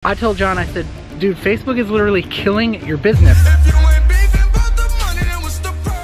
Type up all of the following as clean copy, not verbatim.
I told John, I said, dude, Facebook is literally killing your business.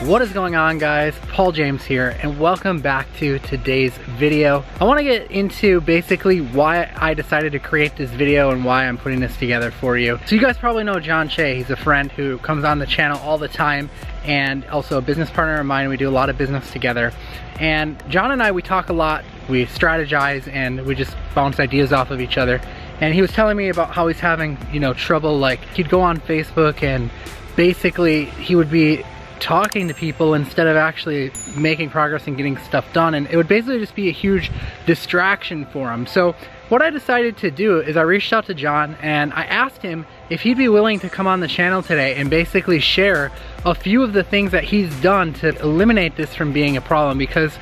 What is going on, guys? Paul James here, and welcome back to today's video. I want to get into basically why I decided to create this video and why I'm putting this together for you. So you guys probably know John Shea. He's a friend who comes on the channel all the time and also a business partner of mine. We do a lot of business together. And John and I, we talk a lot, we strategize, and we just bounce ideas off of each other. And he was telling me about how he's having, trouble. Like, he'd go on Facebook and basically he would be talking to people instead of actually making progress and getting stuff done, and it would basically just be a huge distraction for him. So what I decided to do is I reached out to John and I asked him if he'd be willing to come on the channel today and basically share a few of the things that he's done to eliminate this from being a problem. Because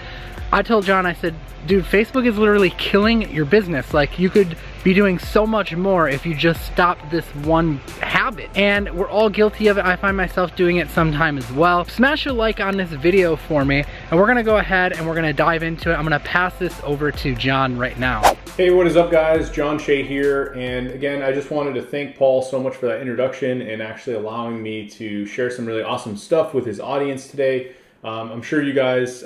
I told John, I said, dude, Facebook is literally killing your business. Like, you could be doing so much more if you just stopped this one habit. And we're all guilty of it. I find myself doing it sometime as well. Smash a like on this video for me, and we're gonna go ahead and we're gonna dive into it. I'm gonna pass this over to John right now. Hey, what is up, guys? John Shea here. And again, I just wanted to thank Paul so much for that introduction and actually allowing me to share some really awesome stuff with his audience today. I'm sure you guys,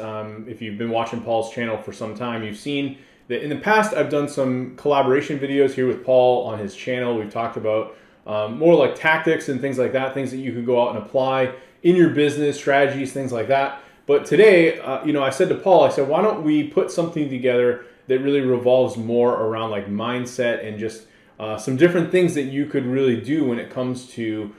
if you've been watching Paul's channel for some time, you've seen that in the past I've done some collaboration videos here with Paul on his channel. We've talked about more like tactics and things like that, things that you can go out and apply in your business, strategies, things like that. But today, I said to Paul, I said, why don't we put something together that really revolves more around like mindset and just some different things that you could really do when it comes to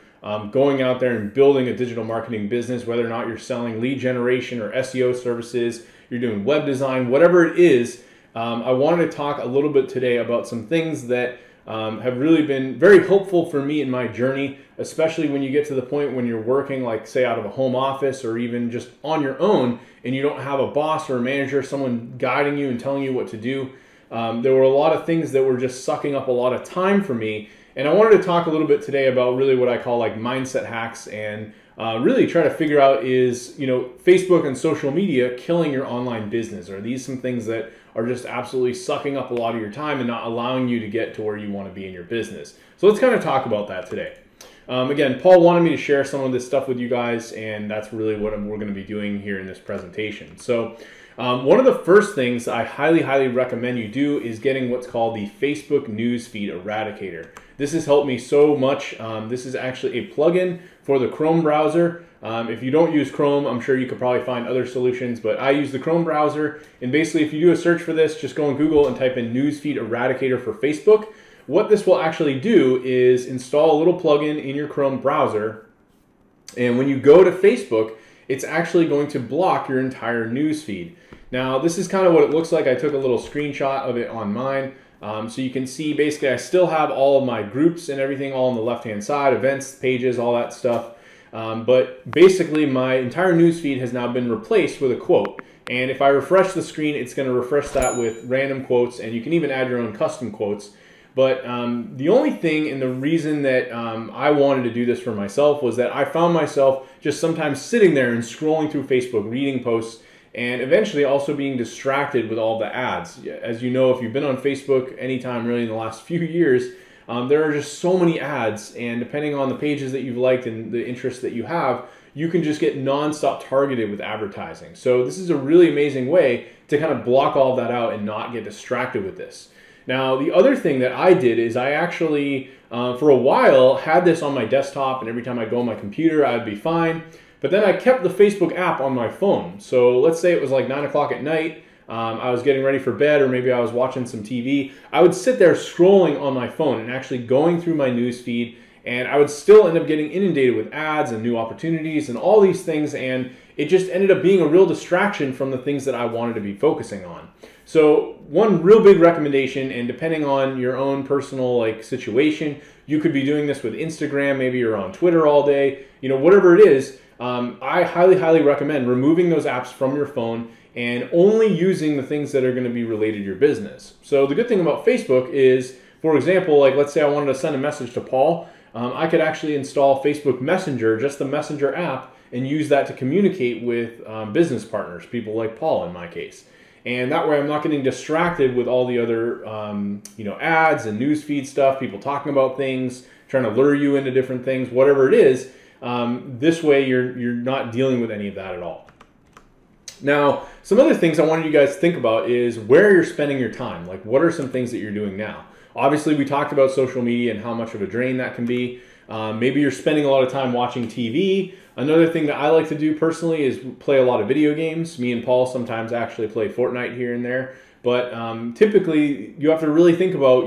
going out there and building a digital marketing business, whether or not you're selling lead generation or SEO services, you're doing web design, whatever it is. I wanted to talk a little bit today about some things that have really been very helpful for me in my journey, especially when you get to the point when you're working, like say out of a home office or even just on your own and you don't have a boss or a manager, someone guiding you and telling you what to do. There were a lot of things that were just sucking up a lot of time for me. And I wanted to talk a little bit today about really what I call like mindset hacks and really try to figure out is, Facebook and social media killing your online business? Are these some things that are just absolutely sucking up a lot of your time and not allowing you to get to where you want to be in your business? So let's kind of talk about that today. Again, Paul wanted me to share some of this stuff with you guys, and that's really what we're going to be doing here in this presentation. So one of the first things I highly recommend you do is getting what's called the Facebook Newsfeed Eradicator. This has helped me so much. This is actually a plugin for the Chrome browser. If you don't use Chrome, I'm sure you could probably find other solutions, but I use the Chrome browser. And basically, if you do a search for this, just go on Google and type in Newsfeed Eradicator for Facebook. What this will actually do is install a little plugin in your Chrome browser. And when you go to Facebook, it's actually going to block your entire newsfeed. Now, this is kind of what it looks like. I took a little screenshot of it on mine. So you can see basically I still have all of my groups and everything all on the left-hand side, events, pages, all that stuff. But basically my entire newsfeed has now been replaced with a quote. And if I refresh the screen, it's going to refresh that with random quotes, and you can even add your own custom quotes. But the only thing and the reason that I wanted to do this for myself was that I found myself just sometimes sitting there and scrolling through Facebook, reading posts, and eventually also being distracted with all the ads. As you know, if you've been on Facebook anytime really in the last few years, there are just so many ads, and depending on the pages that you've liked and the interests that you have, you can just get non-stop targeted with advertising. So this is a really amazing way to kind of block all that out and not get distracted with this. Now, the other thing that I did is I actually, for a while, had this on my desktop, and every time I go on my computer, I'd be fine. But then I kept the Facebook app on my phone. So let's say it was like 9 o'clock at night, I was getting ready for bed, or maybe I was watching some TV. I would sit there scrolling on my phone and actually going through my news feed, and I would still end up getting inundated with ads and new opportunities and all these things, and it just ended up being a real distraction from the things that I wanted to be focusing on. So one real big recommendation, and depending on your own personal situation, you could be doing this with Instagram, maybe you're on Twitter all day, whatever it is, I highly recommend removing those apps from your phone and only using the things that are going to be related to your business. So the good thing about Facebook is, for example, like let's say I wanted to send a message to Paul, I could actually install Facebook Messenger, just the Messenger app, and use that to communicate with business partners, people like Paul in my case. And that way I'm not getting distracted with all the other ads and newsfeed stuff, people talking about things, trying to lure you into different things, whatever it is. This way you're not dealing with any of that at all. Now, some other things I wanted you guys to think about is where you're spending your time. Like, what are some things that you're doing now? Obviously, we talked about social media and how much of a drain that can be. Maybe you're spending a lot of time watching TV. Another thing that I like to do personally is play a lot of video games. Me and Paul sometimes actually play Fortnite here and there. But typically, you have to really think about,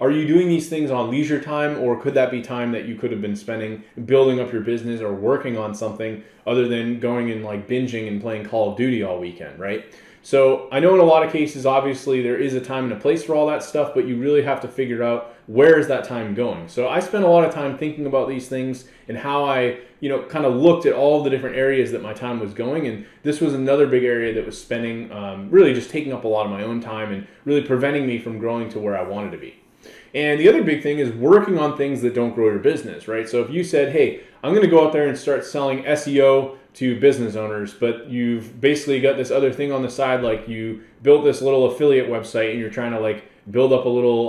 are you doing these things on leisure time, or could that be time that you could have been spending building up your business or working on something other than going and like binging and playing Call of Duty all weekend, right? So I know in a lot of cases, obviously there is a time and a place for all that stuff, but you really have to figure out where is that time going. So I spent a lot of time thinking about these things and how I, kind of looked at all the different areas that my time was going. And this was another big area that was spending, really just taking up a lot of my own time and really preventing me from growing to where I wanted to be. And the other big thing is working on things that don't grow your business, right? So if you said, hey, I'm going to go out there and start selling SEO to business owners, but you've basically got this other thing on the side, like you built this little affiliate website and you're trying to like build up a little,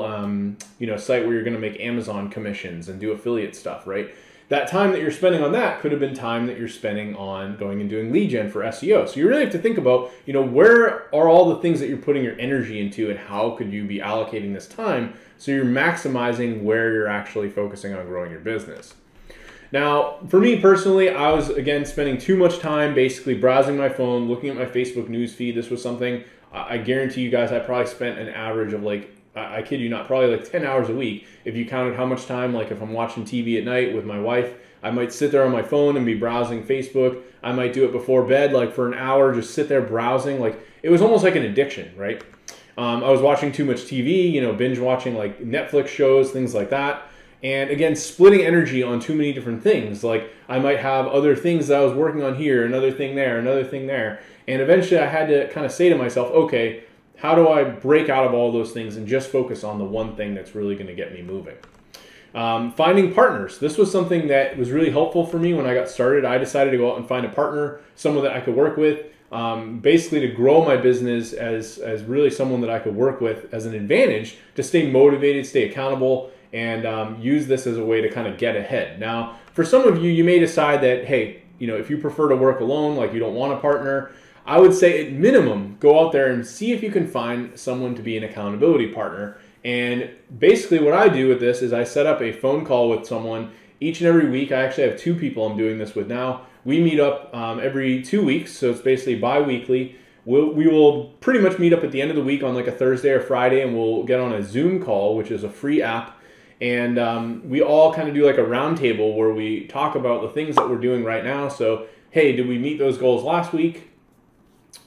site where you're going to make Amazon commissions and do affiliate stuff, right? That time that you're spending on that could have been time that you're spending on going and doing lead gen for SEO. So you really have to think about, where are all the things that you're putting your energy into and how could you be allocating this time so you're maximizing where you're actually focusing on growing your business. Now, for me personally, I was, again, spending too much time basically browsing my phone, looking at my Facebook news feed. This was something, I guarantee you guys, I probably spent an average of I kid you not, probably like 10 hours a week. If you counted how much time, like if I'm watching TV at night with my wife, I might sit there on my phone and be browsing Facebook. I might do it before bed, like for an hour, just sit there browsing. Like it was almost like an addiction, right? I was watching too much TV, binge watching like Netflix shows, things like that. And again, splitting energy on too many different things. Like I might have other things that I was working on here, another thing there, another thing there. And eventually I had to kind of say to myself, okay, how do I break out of all those things and just focus on the one thing that's really going to get me moving? Finding partners. This was something that was really helpful for me when I got started. I decided to go out and find a partner, someone that I could work with, basically to grow my business as really someone that I could work with as an advantage to stay motivated, stay accountable, and use this as a way to kind of get ahead. Now, for some of you, you may decide that, hey, if you prefer to work alone, like you don't want a partner, I would say at minimum, go out there and see if you can find someone to be an accountability partner. And basically what I do with this is I set up a phone call with someone each and every week. I actually have 2 people I'm doing this with now. We meet up every 2 weeks, so it's basically bi-weekly. We will pretty much meet up at the end of the week on like a Thursday or Friday, and we'll get on a Zoom call, which is a free app. And we all kind of do like a round table where we talk about the things that we're doing right now. So, hey, did we meet those goals last week?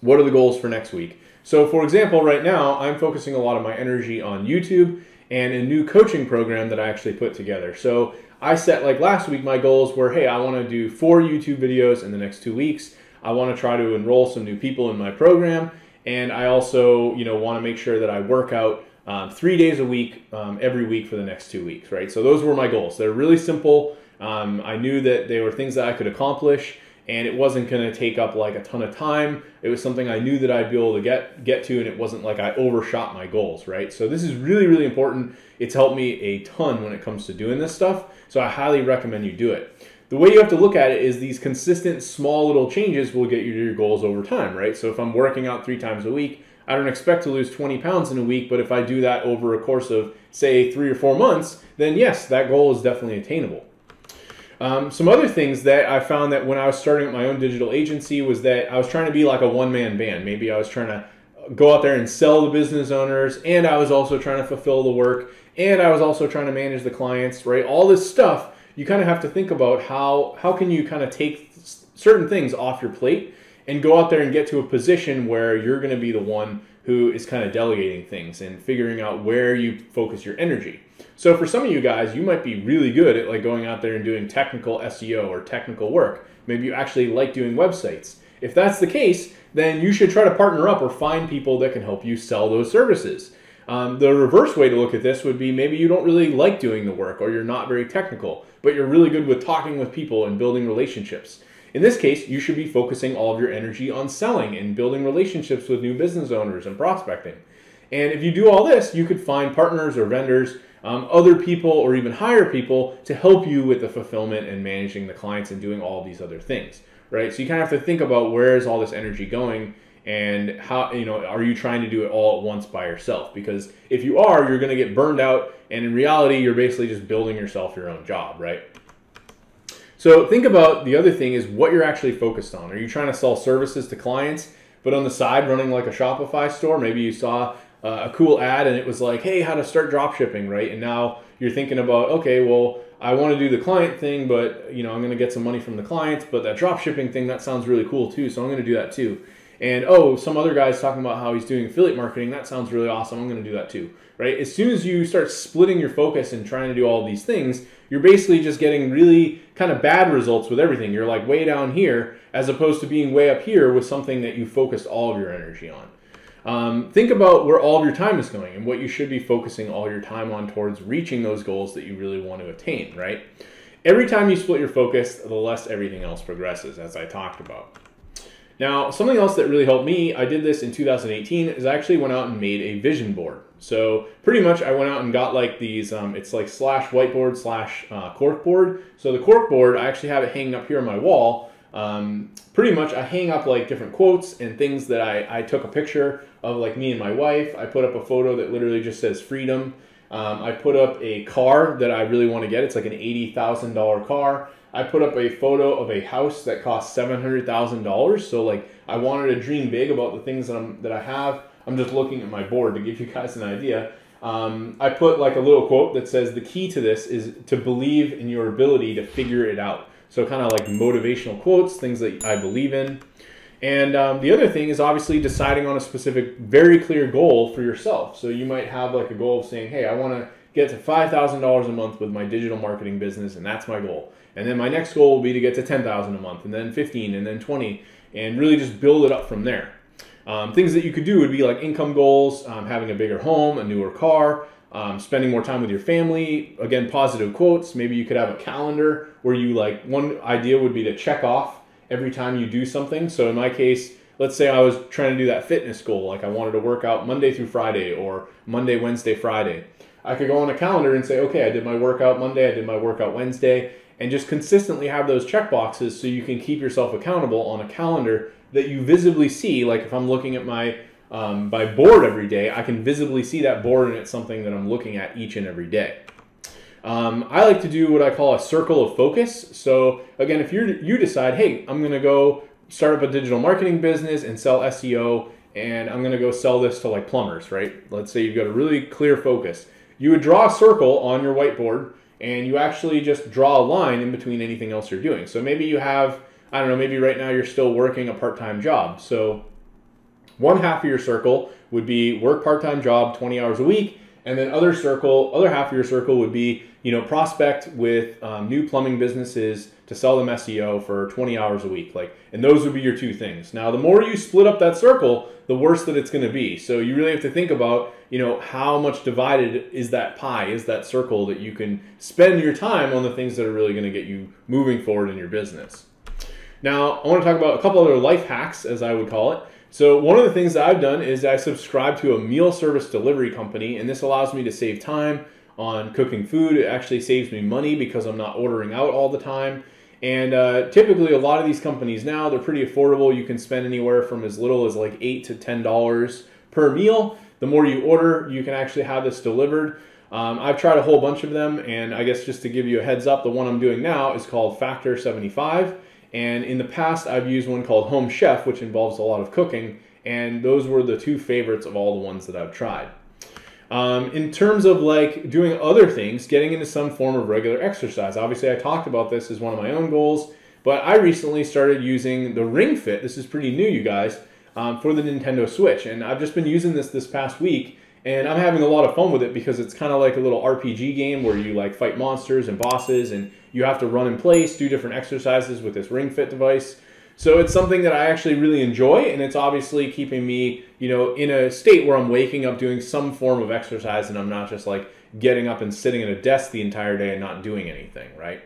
What are the goals for next week? So for example, right now, I'm focusing a lot of my energy on YouTube and a new coaching program that I actually put together. So I set, like last week, my goals were, hey, I want to do 4 YouTube videos in the next 2 weeks. I want to try to enroll some new people in my program. And I also, want to make sure that I work out 3 days a week, every week for the next 2 weeks, right? So those were my goals. They're really simple. I knew that they were things that I could accomplish, and it wasn't going to take up like a ton of time. It was something I knew that I'd be able to get to, and it wasn't like I overshot my goals, right? So this is really, really important. It's helped me a ton when it comes to doing this stuff, so I highly recommend you do it. The way you have to look at it is these consistent small little changes will get you to your goals over time, right? So if I'm working out 3 times a week, I don't expect to lose 20 pounds in a week, but if I do that over a course of, say, 3 or 4 months, then yes, that goal is definitely attainable. Some other things that I found that when I was starting my own digital agency was that I was trying to be like a one-man band. Maybe I was trying to go out there and sell to business owners, and I was also trying to fulfill the work, and I was also trying to manage the clients, right? All this stuff, you kind of have to think about how can you kind of take certain things off your plate and go out there and get to a position where you're going to be the one who is kind of delegating things and figuring out where you focus your energy. So for some of you guys, you might be really good at like going out there and doing technical SEO or technical work. Maybe you actually like doing websites. If that's the case, then you should try to partner up or find people that can help you sell those services. The reverse way to look at this would be maybe you don't really like doing the work, or you're not very technical, but you're really good with talking with people and building relationships. In this case, you should be focusing all of your energy on selling and building relationships with new business owners and prospecting. And if you do all this, you could find partners or vendors, other people, or even hire people to help you with the fulfillment and managing the clients and doing all of these other things, right? So you kind of have to think about, where is all this energy going, and how, are you trying to do it all at once by yourself? Because if you are, you're going to get burned out, and in reality, you're basically just building yourself your own job, right? So think about, the other thing is what you're actually focused on. Are you trying to sell services to clients, but on the side running like a Shopify store? Maybe you saw a cool ad and it was like, hey, how to start drop shipping, right? And now you're thinking about, okay, well, I want to do the client thing, but I'm going to get some money from the clients, but that drop shipping thing, that sounds really cool too, so I'm going to do that too. And oh, some other guy's talking about how he's doing affiliate marketing, that sounds really awesome, I'm going to do that too, right? As soon as you start splitting your focus and trying to do all these things, you're basically just getting really kind of bad results with everything. You're like way down here as opposed to being way up here with something that you focused all of your energy on. Think about where all of your time is going and what you should be focusing all your time on towards reaching those goals that you really want to attain, right? Every time you split your focus, the less everything else progresses, as I talked about. Now, something else that really helped me, I did this in 2018, is I actually went out and made a vision board. So pretty much I went out and got like these, it's like slash whiteboard slash cork board. So the cork board, I actually have it hanging up here on my wall. Pretty much I hang up like different quotes and things that I took a picture of, like me and my wife. I put up a photo that literally just says freedom. I put up a car that I really want to get. It's like an $80,000 car. I put up a photo of a house that costs $700,000. So like I wanted to dream big about the things that I have. I'm just looking at my board to give you guys an idea. I put like a little quote that says, the key to this is to believe in your ability to figure it out. So kind of like motivational quotes, things that I believe in. And the other thing is obviously deciding on a specific, very clear goal for yourself. So you might have like a goal of saying, hey, I want to get to $5,000 a month with my digital marketing business, and that's my goal. And then my next goal will be to get to $10,000 a month, and then 15, and then 20, and really just build it up from there. Things that you could do would be like income goals, having a bigger home, a newer car, spending more time with your family. Again, positive quotes. Maybe you could have a calendar where you like, one idea would be to check off every time you do something. So in my case, let's say I was trying to do that fitness goal, like I wanted to work out Monday through Friday or Monday, Wednesday, Friday. I could go on a calendar and say, okay, I did my workout Monday, I did my workout Wednesday, and just consistently have those check boxes so you can keep yourself accountable on a calendar that you visibly see. Like if I'm looking at my board every day, I can visibly see that board, and it's something that I'm looking at each and every day. I like to do what I call a circle of focus. So again, if you decide, hey, I'm going to go start up a digital marketing business and sell SEO, and I'm going to go sell this to like plumbers, right? Let's say you've got a really clear focus. You would draw a circle on your whiteboard, and you actually just draw a line in between anything else you're doing. So maybe you have, I don't know, maybe right now you're still working a part-time job. So one half of your circle would be work part-time job, 20 hours a week. And then other half of your circle would be, prospect with new plumbing businesses to sell them SEO for 20 hours a week. And those would be your two things. Now, the more you split up that circle, the worse that it's going to be. So you really have to think about, how much divided is that pie, is that circle that you can spend your time on the things that are really going to get you moving forward in your business. Now, I want to talk about a couple other life hacks, as I would call it. So one of the things that I've done is I subscribe to a meal service delivery company, and this allows me to save time on cooking food. It actually saves me money because I'm not ordering out all the time. And typically a lot of these companies now, they're pretty affordable. You can spend anywhere from as little as like $8 to $10 per meal. The more you order, you can actually have this delivered. I've tried a whole bunch of them, and I guess just to give you a heads up, the one I'm doing now is called Factor 75. And in the past, I've used one called Home Chef, which involves a lot of cooking, and those were the two favorites of all the ones that I've tried. In terms of like doing other things, getting into some form of regular exercise. Obviously, I talked about this as one of my own goals, but I recently started using the Ring Fit. This is pretty new, you guys, for the Nintendo Switch, and I've just been using this past week, and I'm having a lot of fun with it because it's kind of like a little RPG game where you like fight monsters and bosses, and you have to run in place, do different exercises with this Ring Fit device. So it's something that I actually really enjoy, and it's obviously keeping me, in a state where I'm waking up doing some form of exercise, and I'm not just like getting up and sitting at a desk the entire day and not doing anything, right?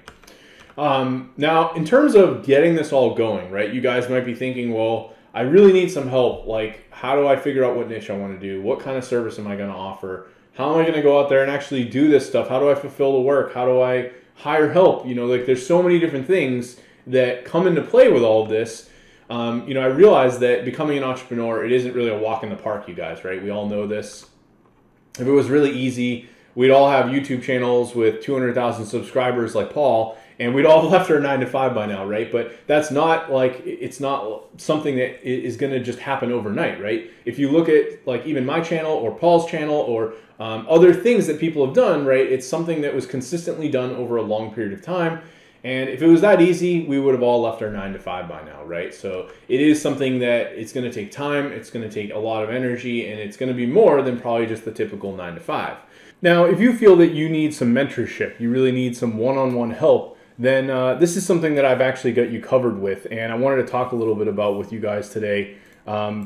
Now, in terms of getting this all going, right, you guys might be thinking, well, I really need some help. Like, how do I figure out what niche I want to do? What kind of service am I going to offer? How am I going to go out there and actually do this stuff? How do I fulfill the work? How do I hire help? You know, like there's so many different things that come into play with all of this. You know, I realized that becoming an entrepreneur, it isn't really a walk in the park, you guys, right? We all know this. If it was really easy, we'd all have YouTube channels with 200,000 subscribers like Paul, and we'd all have left our 9-to-5 by now, right? But that's not like, it's not something that is going to just happen overnight, right? If you look at like even my channel or Paul's channel or other things that people have done, right? It's something that was consistently done over a long period of time. And if it was that easy, we would have all left our 9-to-5 by now, right? So it is something that it's going to take time, it's going to take a lot of energy, and it's going to be more than probably just the typical 9-to-5. Now, if you feel that you need some mentorship, you really need some one-on-one help, then this is something that I've actually got you covered with, and I wanted to talk a little bit about with you guys today.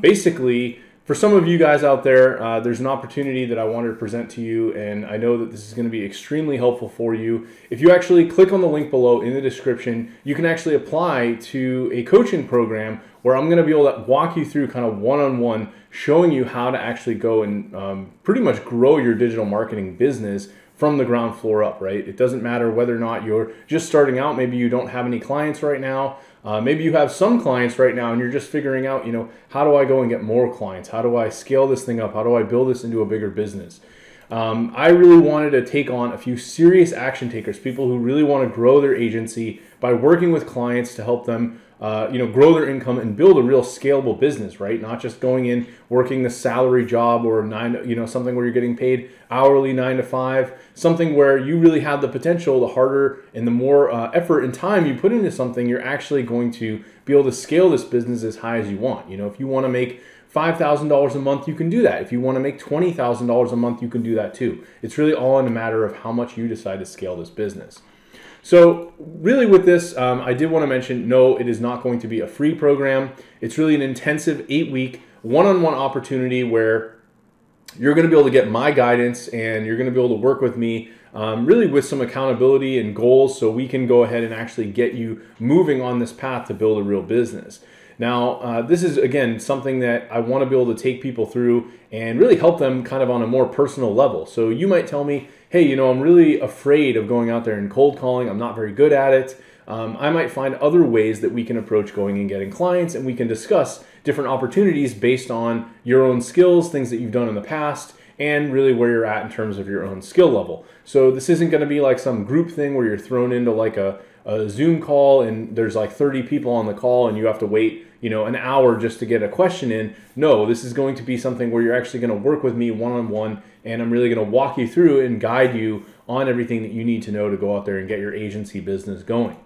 Basically, for some of you guys out there, there's an opportunity that I wanted to present to you, and I know that this is going to be extremely helpful for you. If you actually click on the link below in the description, you can actually apply to a coaching program where I'm going to be able to walk you through kind of one-on-one, showing you how to actually go and pretty much grow your digital marketing business from the ground floor up, right? It doesn't matter whether or not you're just starting out. Maybe you don't have any clients right now. Maybe you have some clients right now and you're just figuring out, you know, how do I go and get more clients? How do I scale this thing up? How do I build this into a bigger business? I really wanted to take on a few serious action takers, people who really want to grow their agency by working with clients to help them you know, grow their income and build a real scalable business, right? Not just going in, working the salary job or something where you're getting paid hourly 9-to-5, something where you really have the potential, the harder and the more effort and time you put into something, you're actually going to be able to scale this business as high as you want. You know, if you want to make $5,000 a month, you can do that. If you want to make $20,000 a month, you can do that too. It's really all in a matter of how much you decide to scale this business. So really with this, I did want to mention, no, it is not going to be a free program. It's really an intensive 8-week one-on-one opportunity where you're going to be able to get my guidance and you're going to be able to work with me really with some accountability and goals so we can go ahead and actually get you moving on this path to build a real business. Now, this is, again, something that I want to be able to take people through and really help them kind of on a more personal level. So you might tell me, hey, you know, I'm really afraid of going out there and cold calling. I'm not very good at it. I might find other ways that we can approach going and getting clients, and we can discuss different opportunities based on your own skills, things that you've done in the past, and really where you're at in terms of your own skill level. So this isn't going to be like some group thing where you're thrown into like a Zoom call and there's like 30 people on the call and you have to wait, you know, an hour just to get a question in. No, this is going to be something where you're actually going to work with me one-on-one, and I'm really going to walk you through and guide you on everything that you need to know to go out there and get your agency business going.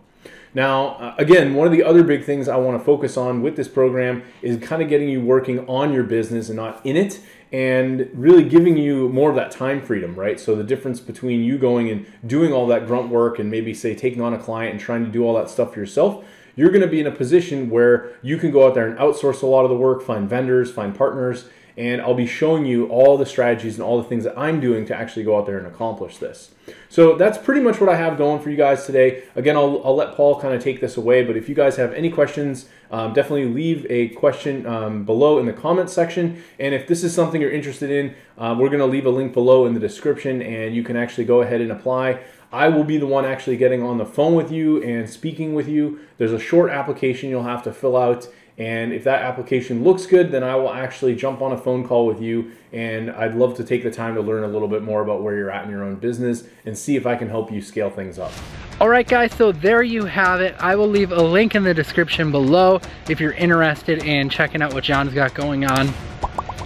Now, again, one of the other big things I want to focus on with this program is kind of getting you working on your business and not in it, and really giving you more of that time freedom, right? So the difference between you going and doing all that grunt work and maybe say taking on a client and trying to do all that stuff for yourself, you're going to be in a position where you can go out there and outsource a lot of the work, find vendors, find partners, and I'll be showing you all the strategies and all the things that I'm doing to actually go out there and accomplish this. So that's pretty much what I have going for you guys today. Again, I'll let Paul kind of take this away, but if you guys have any questions, definitely leave a question below in the comments section. And if this is something you're interested in, we're going to leave a link below in the description, and you can actually go ahead and apply. I will be the one actually getting on the phone with you and speaking with you. There's a short application you'll have to fill out, and if that application looks good, then I will actually jump on a phone call with you, and I'd love to take the time to learn a little bit more about where you're at in your own business and see if I can help you scale things up. All right, guys, so there you have it. I will leave a link in the description below if you're interested in checking out what John's got going on.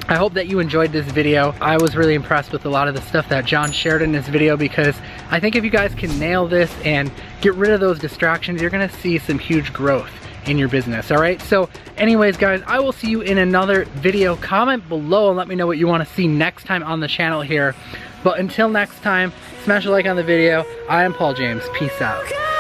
I hope that you enjoyed this video. I was really impressed with a lot of the stuff that John shared in this video, because I think if you guys can nail this and get rid of those distractions, you're gonna see some huge growth in your business. All right, so anyways, guys, I will see you in another video. Comment below and let me know what you want to see next time on the channel here. But until next time, smash a like on the video. I am Paul James. Peace out.